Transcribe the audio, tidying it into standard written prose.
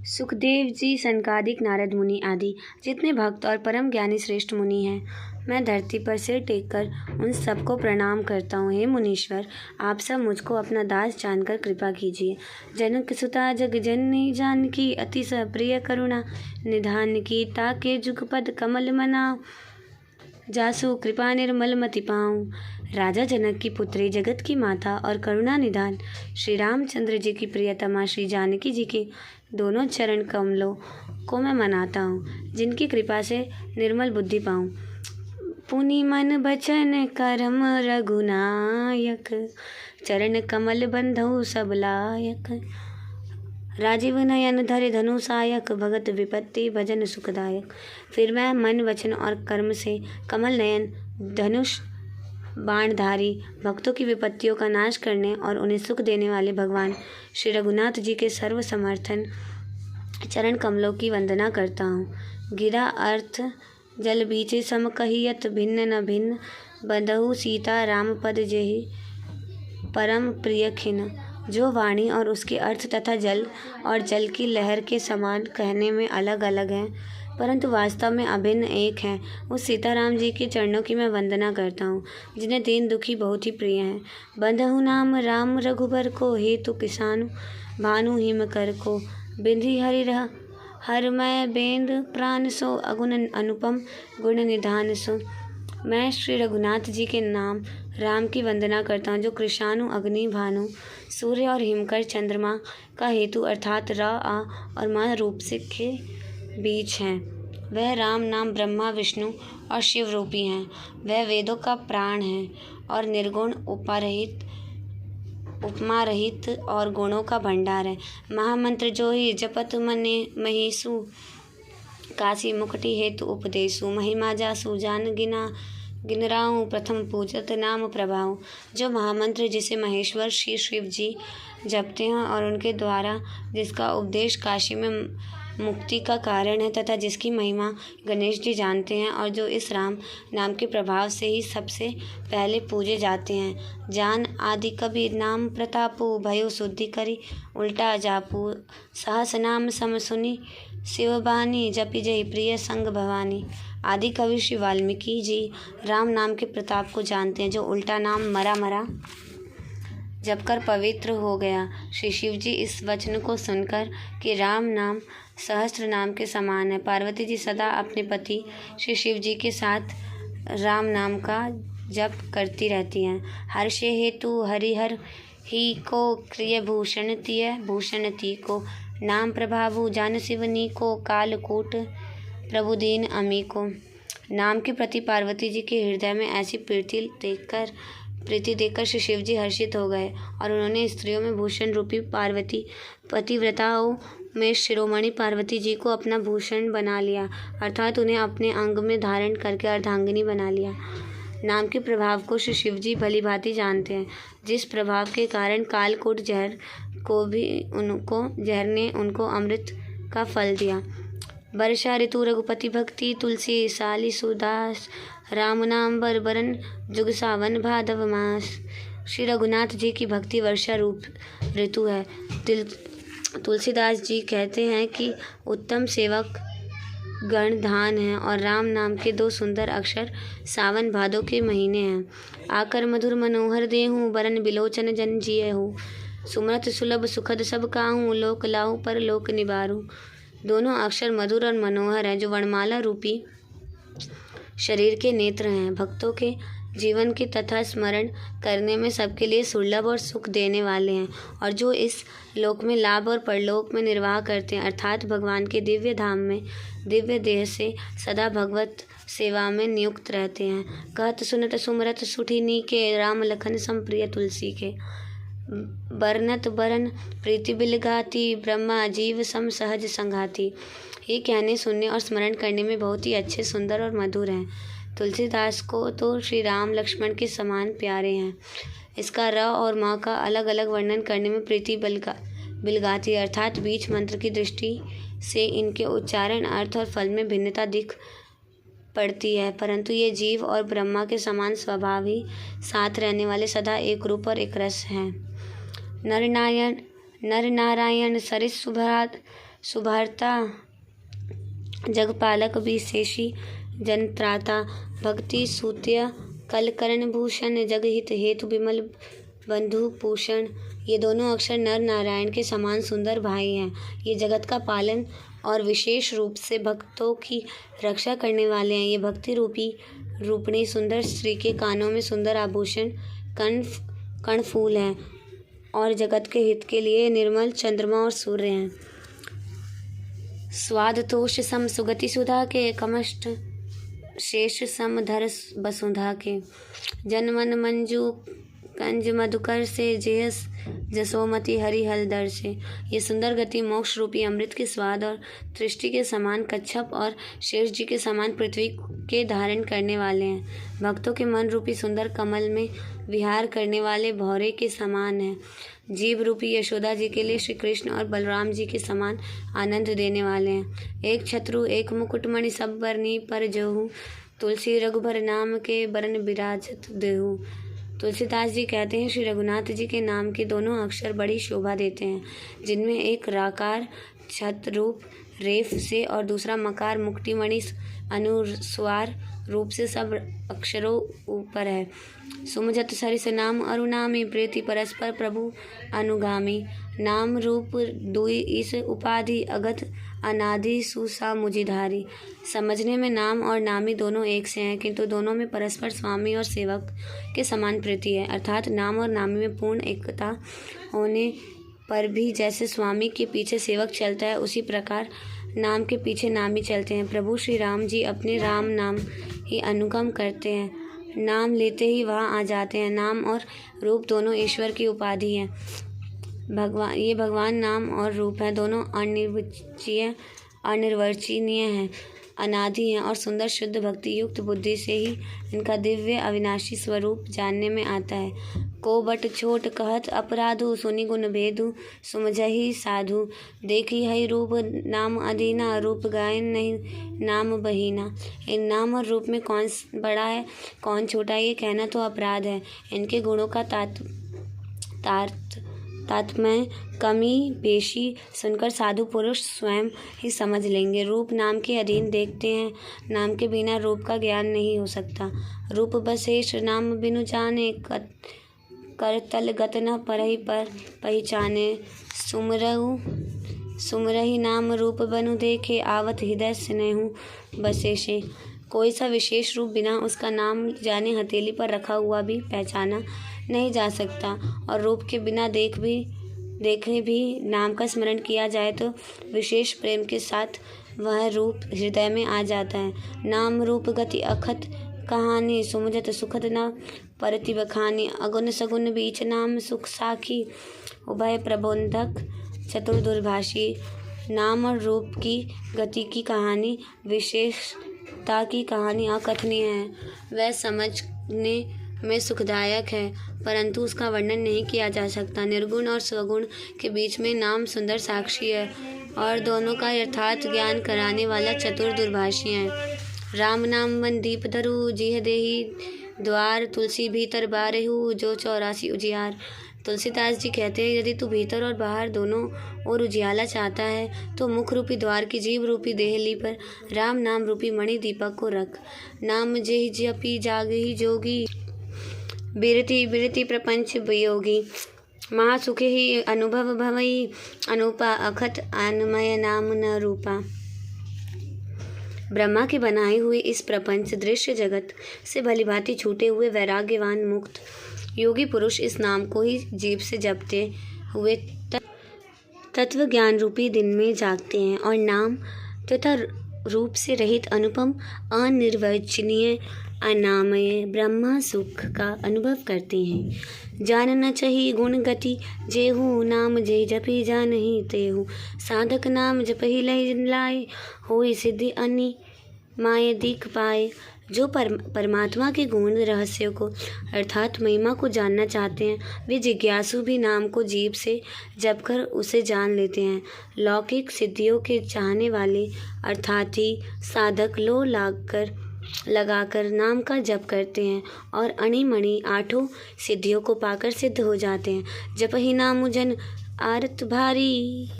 सुखदेव जी, सनकादिक, नारद मुनि आदि जितने भक्त और परम ज्ञानी श्रेष्ठ मुनि हैं, मैं धरती पर सिर टेककर उन सबको प्रणाम करता हूँ। हे मुनीश्वर, आप सब मुझको अपना दास जानकर कृपा कीजिए। जनक सुता जग जननी जानकी, अति प्रिय करुणा निधान की, ताके जुगपद कमल मनाओ, जासु कृपा निर्मल मति पाऊँ। राजा जनक की पुत्री, जगत की माता और करुणा निधान श्री रामचंद्र जी की प्रियतमा श्री जानकी जी के दोनों चरण कमलों को मैं मनाता हूँ, जिनकी कृपा से निर्मल बुद्धि पाऊँ। पुनि मन बचन करम रघुनायक, चरण कमल बंधु सब लायक। राजीव नयन धरे धनुषायक, भगत विपत्ति भजन सुखदायक। फिर मैं मन वचन और कर्म से कमल नयन धनुष बाणधारी, भक्तों की विपत्तियों का नाश करने और उन्हें सुख देने वाले भगवान श्री रघुनाथ जी के सर्व समर्थन चरण कमलों की वंदना करता हूँ। गिरा अर्थ जल बीचे सम कहियत, भिन्न न भिन्न बंधु सीता राम पद जेहि परम प्रिय खिन। जो वाणी और उसके अर्थ तथा जल और जल की लहर के समान कहने में अलग अलग हैं, परंतु वास्तव में अभिन्न एक हैं, उस सीताराम जी के चरणों की मैं वंदना करता हूँ, जिन्हें दीन दुखी बहुत ही प्रिय हैं। बंधु नाम राम रघुबर को, हेतु किसानु भानु हिम कर को। बिंधी हरि हरमय बेंद प्राण सो, अगुण अनुपम गुण निधान सो। मैं श्री रघुनाथ जी के नाम राम की वंदना करता हूँ, जो कृषाणु अग्नि भानु सूर्य और हिमकर चंद्रमा का हेतु अर्थात र आ और म रूप से के बीच हैं। वह राम नाम ब्रह्मा विष्णु और शिव रूपी हैं। वह वेदों का प्राण है और निर्गुण उपमा रहित और गुणों का भंडार है। महामंत्र जो ही जपत मने महेशु, काशी मुक्ति हेतु उपदेशु। महिमा जासु जान गिनराऊँ, प्रथम पूजत नाम प्रभाऊ। जो महामंत्र जिसे महेश्वर श्री शिव जी जपते हैं और उनके द्वारा जिसका उपदेश काशी में मुक्ति का कारण है तथा जिसकी महिमा गणेश जी जानते हैं और जो इस राम नाम के प्रभाव से ही सबसे पहले पूजे जाते हैं। जान आदि कबीर नाम प्रतापु, भयो शुद्धि करी उल्टा जापू। सहस नाम सम सुनी शिवबानी, जपि जय प्रिय संग भवानी। आदि कवि श्री वाल्मीकि जी राम नाम के प्रताप को जानते हैं, जो उल्टा नाम मरा मरा जपकर पवित्र हो गया। श्री शिव जी इस वचन को सुनकर कि राम नाम सहस्त्र नाम के समान है, पार्वती जी सदा अपने पति श्री शिव जी के साथ राम नाम का जप करती रहती हैं। हर्षे हेतु हरिहर ही को, क्रिय भूषण ती को। नाम प्रभावु जान शिवनी को, कालकूट प्रभुदीन अमी को। नाम के प्रति पार्वती जी के हृदय में ऐसी प्रीति देखकर श्री शिव जी हर्षित हो गए और उन्होंने स्त्रियों में भूषण रूपी पार्वती पतिव्रताओं में शिरोमणि पार्वती जी को अपना भूषण बना लिया, अर्थात उन्हें अपने अंग में धारण करके अर्धांगिनी बना लिया। नाम के प्रभाव को श्री शिव जी भली भांति जानते हैं, जिस प्रभाव के कारण कालकूट जहर ने उनको अमृत का फल दिया। वर्षा ऋतु रघुपति भक्ति, तुलसी साली सुदास, राम नाम बरबरन जुग सावन भादव मास। श्री रघुनाथ जी की भक्ति वर्षा रूप ऋतु है। तुलसीदास जी कहते हैं कि उत्तम सेवक गण धान है और राम नाम के दो सुंदर अक्षर सावन भादो के महीने हैं। आकर मधुर मनोहर देहूँ, बरन बिलोचन जन जिये हूँ। सुमरत सुलभ सुखद सब काहूँ, लोक लाहू पर लोक निबारूँ। दोनों अक्षर मधुर और मनोहर हैं, जो वर्णमाला रूपी शरीर के नेत्र हैं। भक्तों के जीवन की तथा स्मरण करने में सबके लिए सुलभ और सुख देने वाले हैं, और जो इस लोक में लाभ और परलोक में निर्वाह करते हैं, अर्थात भगवान के दिव्य धाम में दिव्य देह से सदा भगवत सेवा में नियुक्त रहते हैं। कहत सुनत सुमरत सुठिनी के, राम लखन सम प्रिय तुलसी के। बरनत बरन प्रीति बिलगाती, ब्रह्मा जीव सम सहज संघाती। ये कहने सुनने और स्मरण करने में बहुत ही अच्छे, सुंदर और मधुर हैं। तुलसीदास को तो श्री राम लक्ष्मण के समान प्यारे हैं। इसका र और म का अलग अलग वर्णन करने में प्रीति बिलगाती अर्थात बीच मंत्र की दृष्टि से इनके उच्चारण, अर्थ और फल में भिन्नता दिख पड़ती है, परंतु ये जीव और ब्रह्मा के समान स्वभाव ही साथ रहने वाले सदा एक रूप और एक रस हैं। नर नारायण सरिस सुभरता जगपालक विशेषी जनत्राता भक्ति सूत्य कलकरण भूषण जगहित हेतु विमल बंधु भूषण। ये दोनों अक्षर नर नारायण के समान सुंदर भाई हैं। ये जगत का पालन और विशेष रूप से भक्तों की रक्षा करने वाले हैं। ये भक्ति रूपिणी सुंदर स्त्री के कानों में सुंदर आभूषण कर्णफूल हैं और जगत के हित के लिए निर्मल चंद्रमा और सूर्य हैं। स्वाद तोष सम सुगति सुधा के कमष्ट शेष सम धर वसुधा के। जनमन मंजू कंज मधुकर से जेयस जसोमति हरि हलदर से। ये सुंदर गति मोक्ष रूपी अमृत के स्वाद और दृष्टि के समान कच्छप और शेष जी के समान पृथ्वी के धारण करने वाले हैं। भक्तों के मन रूपी सुंदर कमल में विहार करने वाले भौरे के समान हैं। जीव रूपी यशोदा जी के लिए श्री कृष्ण और बलराम जी के समान आनंद देने वाले हैं। एक छत्रु एक मुकुटमणि सब बरनी पर जहु तुलसी रघुबर नाम के बरन विराजत देहु। तुलसीदास जी कहते हैं श्री रघुनाथ जी के नाम के दोनों अक्षर बड़ी शोभा देते हैं, जिनमें एक राकार छत रूप रेफ से और दूसरा मकार मुक्तिमणि अनुस्वार रूप से सब अक्षरों ऊपर है। सुमजत सरिस नाम अरुणामी प्रीति परस्पर प्रभु अनुगामी। नाम रूप दुई इस उपाधि अगत अनादि सुसा मुझिधारी। समझने में नाम और नामी दोनों एक से हैं, किंतु दोनों में परस्पर स्वामी और सेवक के समान प्रीति है। अर्थात नाम और नामी में पूर्ण एकता होने पर भी जैसे स्वामी के पीछे सेवक चलता है, उसी प्रकार नाम के पीछे नामी चलते हैं। प्रभु श्री राम जी अपने राम नाम ही अनुगम करते हैं, नाम लेते ही वहाँ आ जाते हैं। नाम और रूप दोनों ईश्वर की उपाधि हैं। भगवान नाम और रूप है, दोनों अनिर्वचनीय हैं, अनादि हैं और सुंदर शुद्ध भक्ति युक्त बुद्धि से ही इनका दिव्य अविनाशी स्वरूप जानने में आता है। को बट छोट कहत अपराधु सुनि गुण भेदु सुमझहि साधु। देखी हई रूप नाम अदीना रूप गायन नहीं नाम बहीना। इन नाम और रूप में कौन बड़ा है कौन छोटा ये कहना तो अपराध है। इनके गुणों का तात्म्य कमी पेशी सुनकर साधु पुरुष स्वयं ही समझ लेंगे। रूप नाम के अधीन देखते हैं, नाम के बिना रूप का ज्ञान नहीं हो सकता। रूप बसेष नाम बिनु जाने करतल गत न परहि पर पहचाने। सुमरहि नाम रूप बनु देखे आवत हृदय स्नेहु बसेशे। कोई सा विशेष रूप बिना उसका नाम जाने हथेली पर रखा हुआ भी पहचाना नहीं जा सकता, और रूप के बिना देखे भी नाम का स्मरण किया जाए तो विशेष प्रेम के साथ वह रूप हृदय में आ जाता है। नाम रूप गति अखत कहानी सुमझत सुखद न परति बखानी। अगुन सगुन बीच नाम सुख साखी उभय प्रबोधक चतुर्दुर्भाषी। नाम और रूप की गति की कहानी विशेषता की कहानी अकथनीय है। वह समझने में सुखदायक है, परंतु उसका वर्णन नहीं किया जा सकता। निर्गुण और स्वगुण के बीच में नाम सुंदर साक्षी है और दोनों का यथार्थ ज्ञान कराने वाला चतुर दुर्भाषी है। राम नाम वन दीप धरु जिह देही द्वार तुलसी भीतर बारेहु जो 84 उजियार। तुलसीदास जी कहते हैं, यदि तू भीतर और बाहर दोनों ओर उजियाला चाहता है तो मुख रूपी द्वार की जीव रूपी देहली पर राम नाम रूपी मणि दीपक को रख। नाम जेहि जपी जागहि जोगी बिरति बिरति प्रपंच वियोगी। महासुखे ही अनुभव भवई अनुपा अखत अन्मय नाम न रूपा। ब्रह्मा की बनाई हुई इस प्रपंच दृश्य जगत से भलीभांति छूटे हुए वैराग्यवान मुक्त योगी पुरुष इस नाम को ही जीभ से जपते हुए तत्व ज्ञान रूपी दिन में जागते हैं और नाम तथा रूप से रहित अनुपम अनिर्वचनीय अनामय ब्रह्मा सुख का अनुभव करते हैं। जानना चाहिए गुण गति जेहू नाम जे जपी जानहि तेहू। साधक नाम जपहि लहि लाए होई सिद्धि अनि माय दीख पाए। जो परमात्मा के गुण रहस्यों को अर्थात महिमा को जानना चाहते हैं, वे जिज्ञासु भी नाम को जीभ से जपकर उसे जान लेते हैं। लौकिक सिद्धियों के चाहने वाले अर्थात ही साधक लो लगाकर नाम का जप करते हैं और अणिमणि 8 सिद्धियों को पाकर सिद्ध हो जाते हैं। जप ही नाम जन आरत भारी।